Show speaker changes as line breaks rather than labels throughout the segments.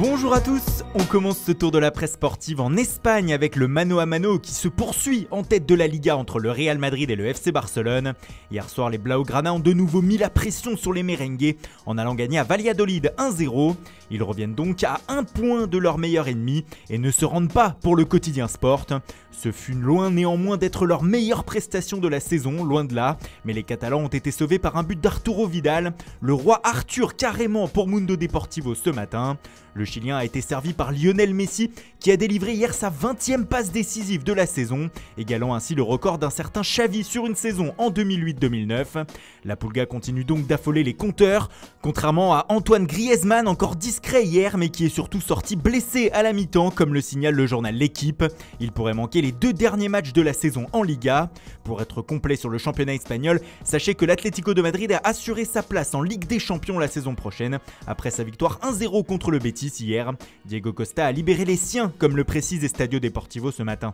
Bonjour à tous, on commence ce tour de la presse sportive en Espagne avec le mano à mano qui se poursuit en tête de la Liga entre le Real Madrid et le FC Barcelone. Hier soir, les Blaugrana ont de nouveau mis la pression sur les merengues en allant gagner à Valladolid 1-0. Ils reviennent donc à 1 point de leur meilleur ennemi et ne se rendent pas pour le quotidien sport. Ce fut loin néanmoins d'être leur meilleure prestation de la saison, loin de là, mais les Catalans ont été sauvés par un but d'Arturo Vidal, le roi Arthur carrément pour Mundo Deportivo ce matin. Le Chilien a été servi par Lionel Messi qui a délivré hier sa 20e passe décisive de la saison, égalant ainsi le record d'un certain Xavi sur une saison en 2008-2009. La Pulga continue donc d'affoler les compteurs, contrairement à Antoine Griezmann encore discret hier mais qui est surtout sorti blessé à la mi-temps comme le signale le journal L'Équipe. Il pourrait manquer les 2 derniers matchs de la saison en Liga. Pour être complet sur le championnat espagnol, sachez que l'Atlético de Madrid a assuré sa place en Ligue des Champions la saison prochaine après sa victoire 1-0 contre le Betis hier. Diego Costa a libéré les siens comme le précise Estadio Deportivo ce matin.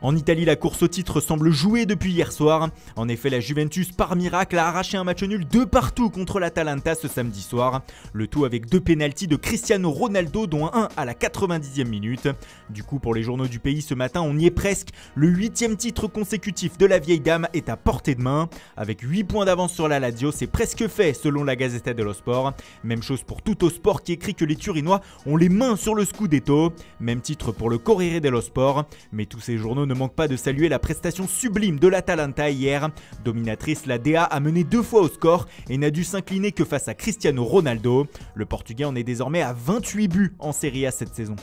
En Italie, la course au titre semble jouer depuis hier soir. En effet, la Juventus, par miracle, a arraché un match nul 2-2 contre l'Atalanta ce samedi soir. Le tout avec 2 pénaltys de Cristiano Ronaldo, dont un à la 90e minute. Du coup, pour les journaux du pays ce matin, on y est presque. Le 8e titre consécutif de la vieille dame est à portée de main. Avec 8 points d'avance sur la Lazio, c'est presque fait selon la Gazzetta dello Sport. Même chose pour Tuttosport qui écrit que les Turinois ont les mains sur le Scudetto. Même titre pour le Corriere dello Sport. Mais tous ces journaux ne manque pas de saluer la prestation sublime de l'Atalanta hier. Dominatrice, la DA a mené 2 fois au score et n'a dû s'incliner que face à Cristiano Ronaldo. Le Portugais en est désormais à 28 buts en Serie A cette saison.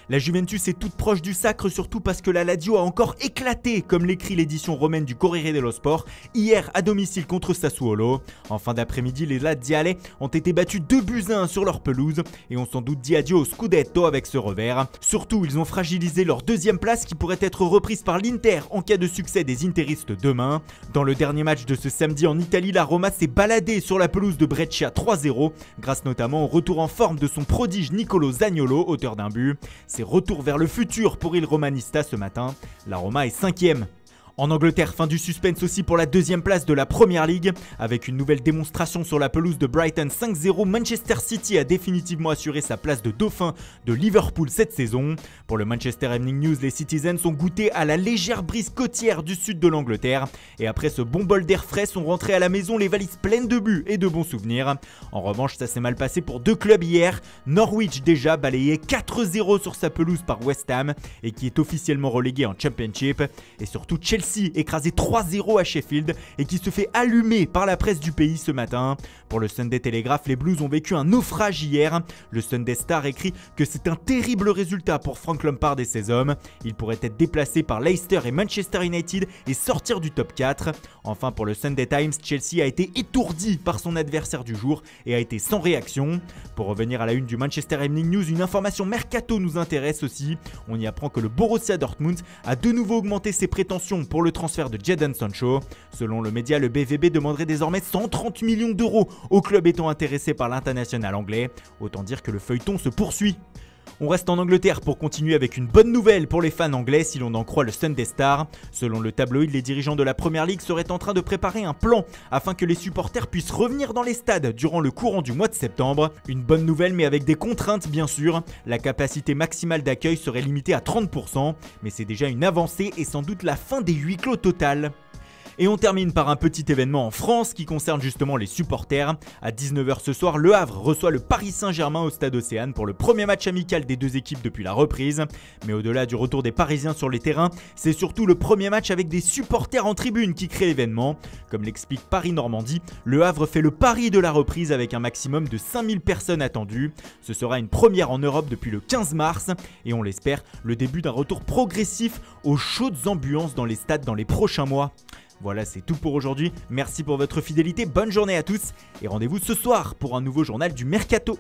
La Juventus est toute proche du sacre, surtout parce que la Lazio a encore éclaté, comme l'écrit l'édition romaine du Corriere dello Sport, hier à domicile contre Sassuolo. En fin d'après-midi, les Laziale ont été battus 2-1 sur leur pelouse et ont sans doute dit adieu au Scudetto avec ce revers. Surtout, ils ont fragilisé leur 2e place qui pourrait être reprise par l'Inter en cas de succès des interistes demain. Dans le dernier match de ce samedi en Italie, la Roma s'est baladée sur la pelouse de Brescia 3-0, grâce notamment au retour en forme de son prodige Nicolo Zaniolo, auteur d'un but. C'est retour vers le futur pour Il Romanista ce matin. La Roma est 5e. En Angleterre, fin du suspense aussi pour la 2e place de la Premier League. Avec une nouvelle démonstration sur la pelouse de Brighton 5-0, Manchester City a définitivement assuré sa place de dauphin de Liverpool cette saison. Pour le Manchester Evening News, les Citizens ont goûté à la légère brise côtière du sud de l'Angleterre. Et après ce bon bol d'air frais, sont rentrés à la maison les valises pleines de buts et de bons souvenirs. En revanche, ça s'est mal passé pour 2 clubs hier. Norwich déjà balayé 4-0 sur sa pelouse par West Ham et qui est officiellement relégué en Championship. Et surtout Chelsea écrasé 3-0 à Sheffield et qui se fait allumer par la presse du pays ce matin. Pour le Sunday Telegraph, les Blues ont vécu un naufrage hier. Le Sunday Star écrit que c'est un terrible résultat pour Frank Lampard et ses hommes. Il pourrait être déplacé par Leicester et Manchester United et sortir du top 4. Enfin, pour le Sunday Times, Chelsea a été étourdi par son adversaire du jour et a été sans réaction. Pour revenir à la une du Manchester Evening News, une information mercato nous intéresse aussi. On y apprend que le Borussia Dortmund a de nouveau augmenté ses prétentions pour le transfert de Jadon Sancho. Selon le média, le BVB demanderait désormais 130 millions d'euros au club étant intéressé par l'international anglais. Autant dire que le feuilleton se poursuit. On reste en Angleterre pour continuer avec une bonne nouvelle pour les fans anglais si l'on en croit le Sunday Star. Selon le tabloïd, les dirigeants de la Premier League seraient en train de préparer un plan afin que les supporters puissent revenir dans les stades durant le courant du mois de septembre. Une bonne nouvelle mais avec des contraintes bien sûr. La capacité maximale d'accueil serait limitée à 30%, mais c'est déjà une avancée et sans doute la fin des huis clos total. Et on termine par un petit événement en France qui concerne justement les supporters. À 19 h ce soir, Le Havre reçoit le Paris Saint-Germain au Stade Océane pour le premier match amical des 2 équipes depuis la reprise. Mais au-delà du retour des Parisiens sur les terrains, c'est surtout le premier match avec des supporters en tribune qui crée l'événement. Comme l'explique Paris-Normandie, Le Havre fait le pari de la reprise avec un maximum de 5000 personnes attendues. Ce sera une première en Europe depuis le 15 mars et on l'espère, le début d'un retour progressif aux chaudes ambiances dans les stades dans les prochains mois. Voilà, c'est tout pour aujourd'hui. Merci pour votre fidélité, bonne journée à tous et rendez-vous ce soir pour un nouveau journal du Mercato.